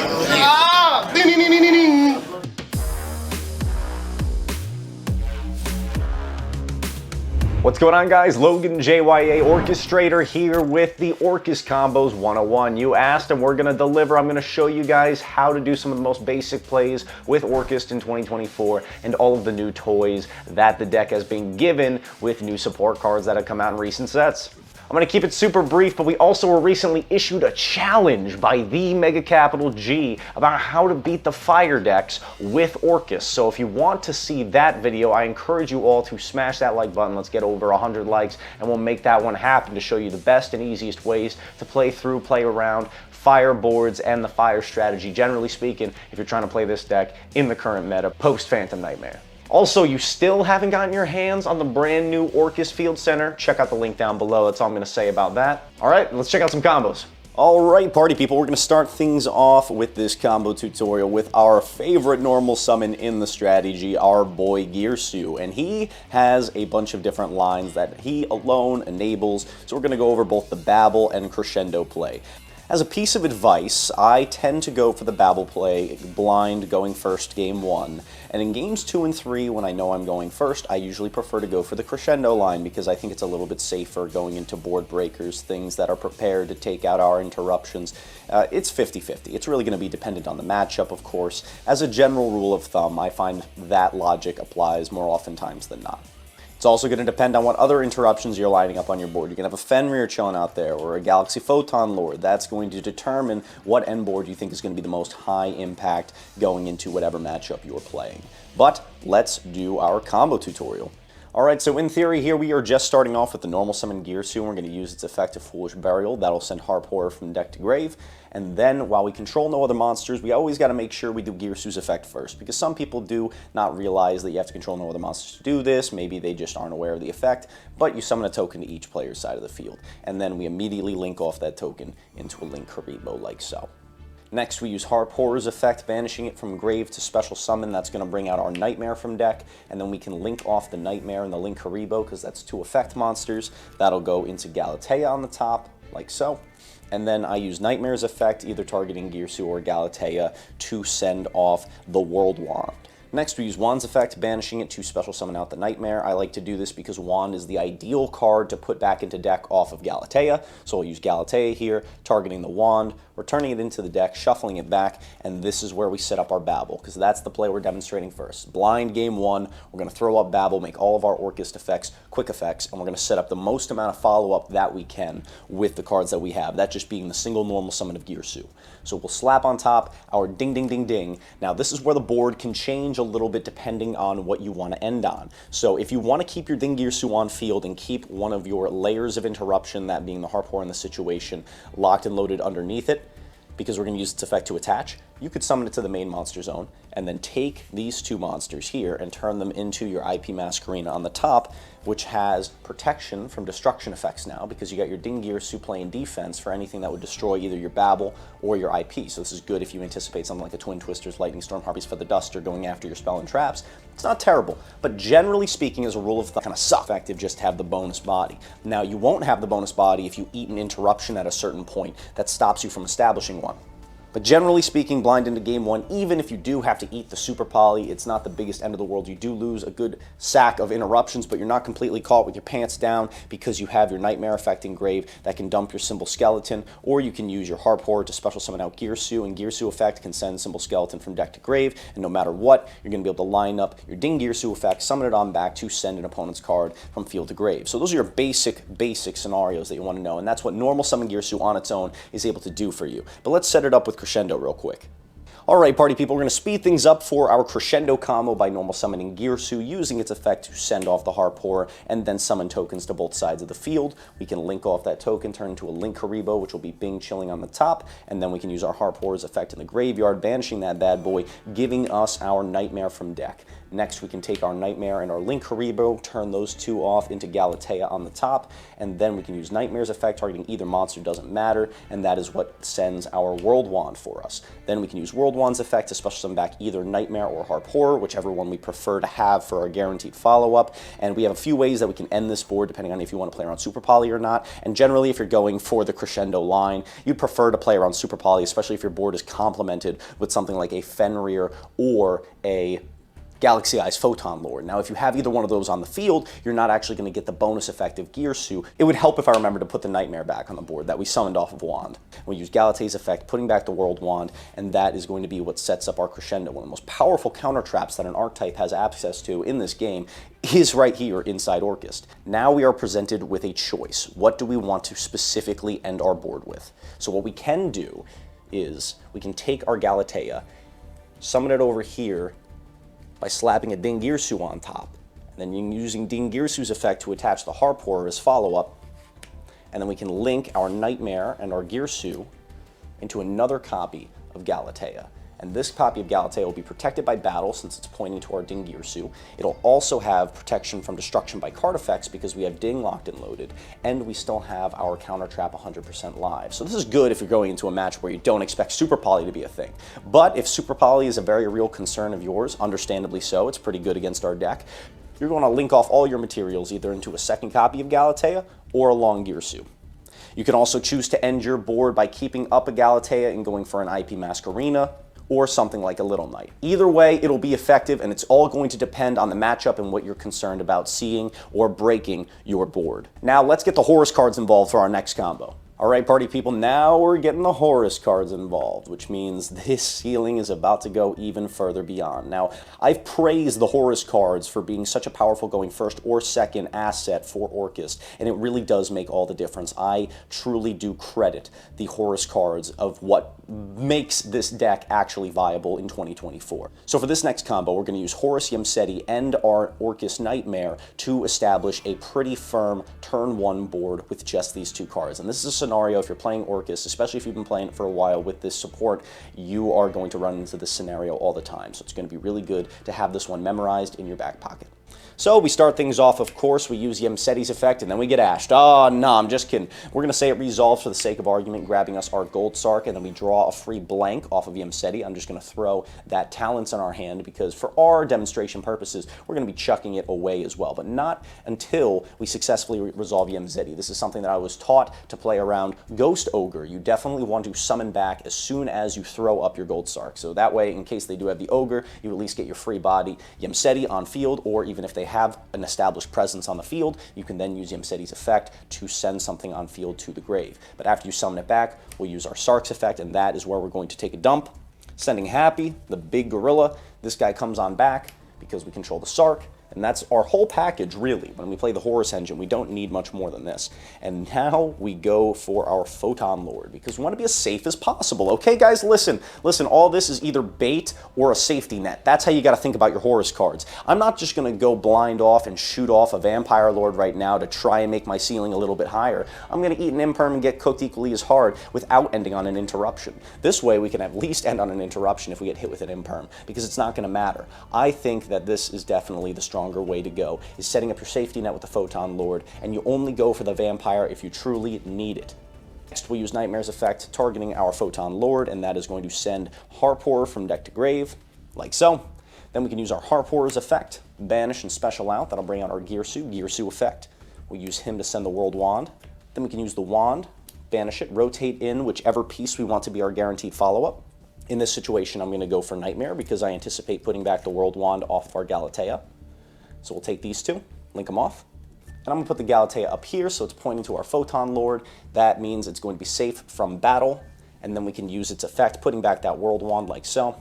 Ah! Ding, ding, ding, ding, ding, ding. What's going on, guys? Logan JYA Orchestrator here with the ORCUST Combos 101. You asked and we're gonna deliver. I'm gonna show you guys how to do some of the most basic plays with ORCUST in 2024 and all of the new toys that the deck has been given with new support cards that have come out in recent sets. I'm going to keep it super brief, but we also were recently issued a challenge by the MEGACAPITALG about how to beat the fire decks with ORCUST. So if you want to see that video, I encourage you all to smash that like button. Let's get over 100 likes, and we'll make that one happen to show you the best and easiest ways to play around fire boards and the fire strategy, generally speaking, if you're trying to play this deck in the current meta post-Phantom Nightmare. Also, you still haven't gotten your hands on the brand new ORCUST Field Center, check out the link down below. That's all I'm going to say about that. All right, let's check out some combos. All right, party people, we're going to start things off with this combo tutorial with our favorite normal summon in the strategy, our boy Gearsu. And he has a bunch of different lines that he alone enables, so we're going to go over both the Babel and Crescendo play. As a piece of advice, I tend to go for the Babel play blind going first game 1. And in games 2 and 3, when I know I'm going first, I usually prefer to go for the Crescendo line because I think it's a little bit safer going into board breakers, things that are prepared to take out our interruptions. It's 50-50. It's really going to be dependent on the matchup, of course. As a general rule of thumb, I find that logic applies more oftentimes than not. It's also going to depend on what other interruptions you're lining up on your board. You can have a Fenrir chilling out there or a Galaxy Photon Lord. That's going to determine what end board you think is going to be the most high impact going into whatever matchup you're playing. But let's do our combo tutorial. Alright, so in theory here we are just starting off with the normal summon Gearsu, and we're going to use its effect of Foolish Burial. That'll send Harp Horror from deck to grave. And then, while we control no other monsters, we always got to make sure we do Gearsu's effect first, because some people do not realize that you have to control no other monsters to do this. Maybe they just aren't aware of the effect, but you summon a token to each player's side of the field. And then we immediately link off that token into a Link Haribo like so. Next, we use Harp Horror's effect, banishing it from grave to special summon. That's going to bring out our Nightmare from deck, and then we can link off the Nightmare and the Link Haribo, because that's 2 effect monsters. That'll go into Galatea on the top, like so. And then I use Nightmare's effect, either targeting Gearsu or Galatea, to send off the World Wand. Next, we use Wand's effect, banishing it to special summon out the Nightmare. I like to do this because Wand is the ideal card to put back into deck off of Galatea. So I'll use Galatea here, targeting the Wand, returning it into the deck, shuffling it back, and this is where we set up our Babel, because that's the play we're demonstrating first. Blind game 1, we're going to throw up Babel, make all of our ORCUST effects quick effects, and we're going to set up the most amount of follow-up that we can with the cards that we have, that just being the single normal summon of Gearsu. So we'll slap on top our ding ding ding ding. Now this is where the board can change a little bit depending on what you want to end on. So if you want to keep your ding Gearsu on field and keep one of your layers of interruption, that being the Harp Horror in the situation, locked and loaded underneath it, because we're going to use its effect to attach, you could summon it to the main monster zone and then take these 2 monsters here and turn them into your IP Masquerena on the top, which has protection from destruction effects now, because you got your Ding Gearsu playing defense for anything that would destroy either your Babel or your IP. So this is good if you anticipate something like a Twin Twisters, Lightning Storm, Harpy's Feather Duster going after your spell and traps. It's not terrible, but generally speaking, as a rule of thumb, kind of suck. Effective just have the bonus body. Now you won't have the bonus body if you eat an interruption at a certain point that stops you from establishing one. But generally speaking, blind into game 1, even if you do have to eat the super poly, it's not the biggest end of the world. You do lose a good sack of interruptions, but you're not completely caught with your pants down because you have your Nightmare effect in grave that can dump your Symbol Skeleton, or you can use your Harp Horror to special summon out Gearsu, and Gearsu effect can send Symbol Skeleton from deck to grave, and no matter what, you're going to be able to line up your Ding Gearsu effect, summon it on back to send an opponent's card from field to grave. So those are your basic scenarios that you want to know, and that's what normal summon Gearsu on its own is able to do for you. But let's set it up with Crescendo real quick. Alright, party people, we're going to speed things up for our Crescendo combo by normal summoning Gearsu, using its effect to send off the Harp Horror and then summon tokens to both sides of the field. We can link off that token, turn into a Link Haribo, which will be Bing chilling on the top, and then we can use our Harp Horror's effect in the graveyard, banishing that bad boy, giving us our Nightmare from deck. Next, we can take our Nightmare and our Link Karibo, turn those two off into Galatea on the top, and then we can use Nightmare's effect, targeting either monster, doesn't matter, and that is what sends our World Wand for us. Then we can use World Wand's effect to special summon back either Nightmare or Harp Horror, whichever one we prefer to have for our guaranteed follow-up, and we have a few ways that we can end this board, depending on if you want to play around Super Poly or not, and generally, if you're going for the Crescendo line, you'd prefer to play around Super Poly, especially if your board is complemented with something like a Fenrir or a Galaxy Eyes Photon Lord. Now, if you have either one of those on the field, you're not actually going to get the bonus effect of Gearsu. It would help if I remember to put the Nightmare back on the board that we summoned off of Wand. We use Galatea's effect, putting back the World Wand, and that is going to be what sets up our Crescendo. One of the most powerful counter traps that an archetype has access to in this game is right here inside ORCUST. Now we are presented with a choice. What do we want to specifically end our board with? So what we can do is we can take our Galatea, summon it over here by slapping a Ding Gearsu on top, and then using Ding Gearsu's effect to attach the Harp Horror as follow-up, and then we can link our Nightmare and our Gearsu into another copy of Galatea. And this copy of Galatea will be protected by battle since it's pointing to our Ding Gearsu. It'll also have protection from destruction by card effects because we have Ding locked and loaded, and we still have our counter trap 100% live. So this is good if you're going into a match where you don't expect Super Poly to be a thing. But if Super Poly is a very real concern of yours, understandably so, it's pretty good against our deck, you're going to link off all your materials either into a second copy of Galatea or a long Gearsu. You can also choose to end your board by keeping up a Galatea and going for an IP Masquerena, or something like a Little Knight. Either way, it'll be effective, and it's all going to depend on the matchup and what you're concerned about seeing or breaking your board. Now, let's get the Horus cards involved for our next combo. All right, party people, now we're getting the Horus cards involved, which means this ceiling is about to go even further beyond. Now, I've praised the Horus cards for being such a powerful going first or second asset for ORCUST, and it really does make all the difference. I truly do credit the Horus cards of what makes this deck actually viable in 2024. So for this next combo, we're going to use Horus Yemseti and our ORCUST Nightmare to establish a pretty firm turn one board with just these two cards. And this is a scenario, if you're playing ORCUST, especially if you've been playing it for a while with this support, you are going to run into this scenario all the time. So it's going to be really good to have this one memorized in your back pocket. So we start things off, of course, we use Yemseti's effect, and then we get ashed. Oh, no, I'm just kidding. We're going to say it resolves for the sake of argument, grabbing us our Gold Sark, and then we draw a free blank off of Yemseti. I'm just going to throw that Talents in our hand, because for our demonstration purposes, we're going to be chucking it away as well, but not until we successfully resolve Yemseti. This is something that I was taught to play around Ghost Ogre. You definitely want to summon back as soon as you throw up your Gold Sark. So that way, in case they do have the Ogre, you at least get your free body Yemseti on field, or even if they have an established presence on the field, you can then use Yemseti's effect to send something on field to the grave. But after you summon it back, we'll use our Sark's effect, and that is where we're going to take a dump. Sending Happy, the big gorilla. This guy comes on back because we control the Sark, and that's our whole package, really. When we play the Horus engine, we don't need much more than this. And now we go for our Photon Lord, because we want to be as safe as possible. Okay, guys, listen, all this is either bait or a safety net. That's how you got to think about your Horus cards. I'm not just going to go blind off and shoot off a Vampire Lord right now to try and make my ceiling a little bit higher. I'm going to eat an Imperm and get cooked equally as hard without ending on an interruption. This way, we can at least end on an interruption if we get hit with an Imperm, because it's not going to matter. I think that this is definitely the stronger way to go, is setting up your safety net with the Photon Lord, and you only go for the Vampire if you truly need it. Next, we'll use Nightmare's effect, targeting our Photon Lord, and that is going to send Harp Horror from deck to grave, like so. Then we can use our Harp Horror's effect, banish and special out. That'll bring out our Gearsu effect. We'll use him to send the World Wand. Then we can use the Wand, banish it, rotate in whichever piece we want to be our guaranteed follow-up. In this situation, I'm going to go for Nightmare because I anticipate putting back the World Wand off of our Galatea. So we'll take these two, link them off, and I'm going to put the Galatea up here so it's pointing to our Photon Lord. That means it's going to be safe from battle, and then we can use its effect, putting back that World Wand like so,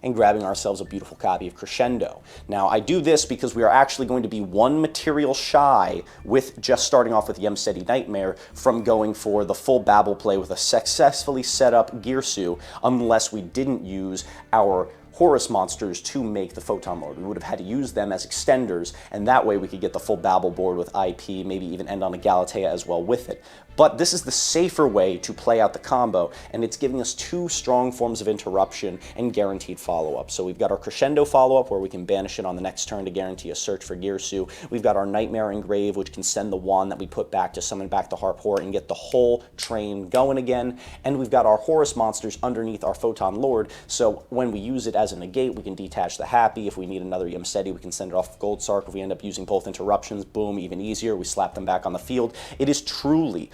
and grabbing ourselves a beautiful copy of Crescendo. Now, I do this because we are actually going to be one material shy with just starting off with Yemseti Nightmare from going for the full Babel play with a successfully set up Gearsu, unless we didn't use our Horus monsters to make the Photon Lord. We would have had to use them as extenders, and that way we could get the full Babel board with IP, maybe even end on a Galatea as well with it. But this is the safer way to play out the combo, and it's giving us two strong forms of interruption and guaranteed follow-up. So we've got our Crescendo follow-up, where we can banish it on the next turn to guarantee a search for Gearsu. We've got our Nightmare Engrave, which can send the wand that we put back to summon back the Harpor and get the whole train going again. And we've got our Horus monsters underneath our Photon Lord, so when we use it as a negate, we can detach the Happy. If we need another Yemseti, we can send it off Gold Sark. If we end up using both interruptions, boom, even easier. We slap them back on the field. It is truly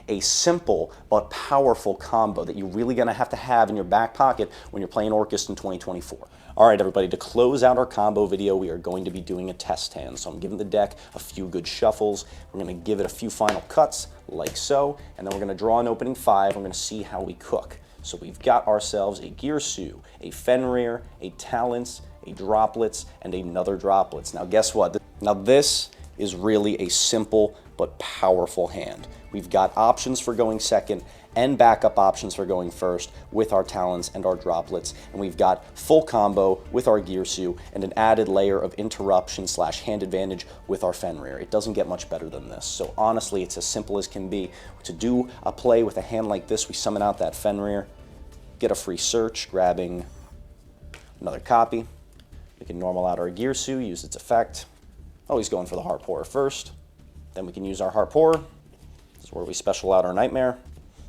a simple but powerful combo that you're really going to have in your back pocket when you're playing ORCUST in 2024. All right, everybody, to close out our combo video, we are going to be doing a test hand. So I'm giving the deck a few good shuffles. We're going to give it a few final cuts, like so, and then we're going to draw an opening 5. We're going to see how we cook. So we've got ourselves a Gearsu, a Fenrir, a Talents, a Droplets, and another Droplets. Now guess what? Now this is really a simple but powerful hand. We've got options for going second and backup options for going first with our Talents and our Droplets, and we've got full combo with our Gearsu and an added layer of interruption / hand advantage with our Fenrir. It doesn't get much better than this. So honestly, it's as simple as can be. To do a play with a hand like this, we summon out that Fenrir, get a free search, grabbing another copy. We can normal out our Gearsu, use its effect. Always going for the Harpor first. Then we can use our Harpor. This is where we special out our Nightmare.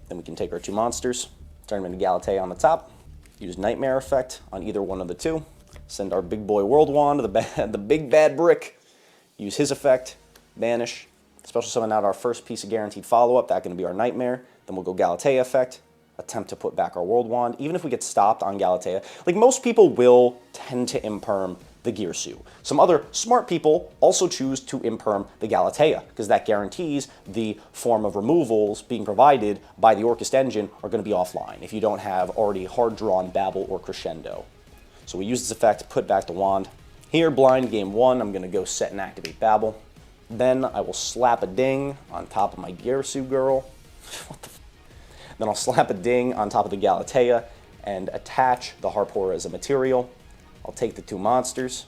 Then we can take our 2 monsters, turn them into Galatea on the top, use Nightmare effect on either one of the 2, send our big boy World Wand, the big bad brick, use his effect, banish, special summon out our first piece of guaranteed follow-up, that's going to be our Nightmare, then we'll go Galatea effect, attempt to put back our World Wand. Even if we get stopped on Galatea, like most people will tend to imperm the Gearsu. Some other smart people also choose to imperm the Galatea, because that guarantees the form of removals being provided by the ORCUST engine are going to be offline if you don't have already hard-drawn Babel or Crescendo. So we use this effect to put back the wand. Here, blind game 1, I'm going to go set and activate Babel. Then I will slap a ding on top of my Gearsu girl. What the f? Then I'll slap a ding on top of the Galatea and attach the Harpor as a material. I'll take the 2 monsters,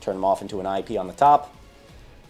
turn them off into an IP on the top,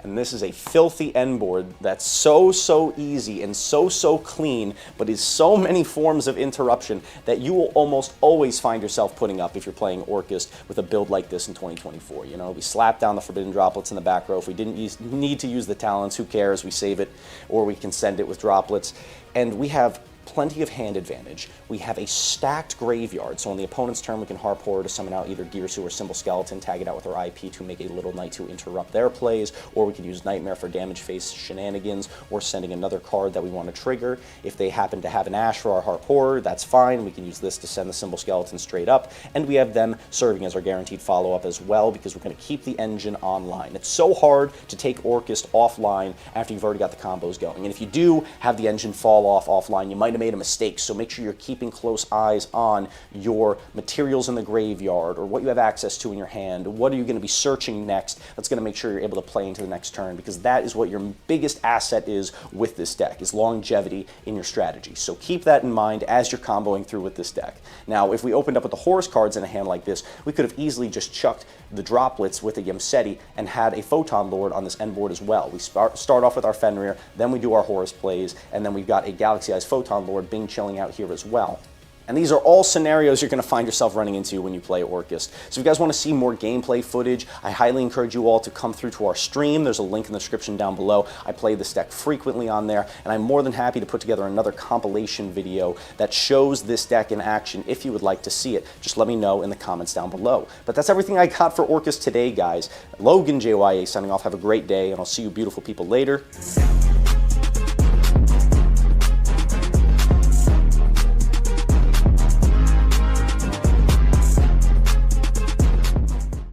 and this is a filthy end board that's so easy and so clean, but is so many forms of interruption that you will almost always find yourself putting up if you're playing ORCUST with a build like this in 2024. You know, we slap down the Forbidden Droplets in the back row. If we didn't need to use the Talents, who cares? We save it, or we can send it with Droplets, and we have plenty of hand advantage. We have a stacked graveyard, so on the opponent's turn we can Harpor to summon out either Gearsu or Symbol Skeleton, tag it out with our IP to make a little knight to interrupt their plays, or we can use Nightmare for damage phase shenanigans, or sending another card that we want to trigger. If they happen to have an Ash for our Harpor, that's fine. We can use this to send the Symbol Skeleton straight up, and we have them serving as our guaranteed follow-up as well, because we're going to keep the engine online. It's so hard to take ORCUST offline after you've already got the combos going, and if you do have the engine fall off offline, you might have made a mistake, so make sure you're keeping close eyes on your materials in the graveyard, or what you have access to in your hand. What are you going to be searching next? That's going to make sure you're able to play into the next turn, because that is what your biggest asset is with this deck, is longevity in your strategy. So keep that in mind as you're comboing through with this deck. Now, if we opened up with the Horus cards in a hand like this, we could have easily just chucked the Droplets with a Yemseti and had a Photon Lord on this end board as well. We start off with our Fenrir, then we do our Horus plays, and then we've got a Galaxy-Eyes Photon Lord Bing chilling out here as well. And these are all scenarios you're going to find yourself running into when you play ORCUST. So if you guys want to see more gameplay footage, I highly encourage you all to come through to our stream. There's a link in the description down below. I play this deck frequently on there, and I'm more than happy to put together another compilation video that shows this deck in action. If you would like to see it, just let me know in the comments down below. But that's everything I got for ORCUST today, guys. Logan JYA signing off. Have a great day, and I'll see you beautiful people later.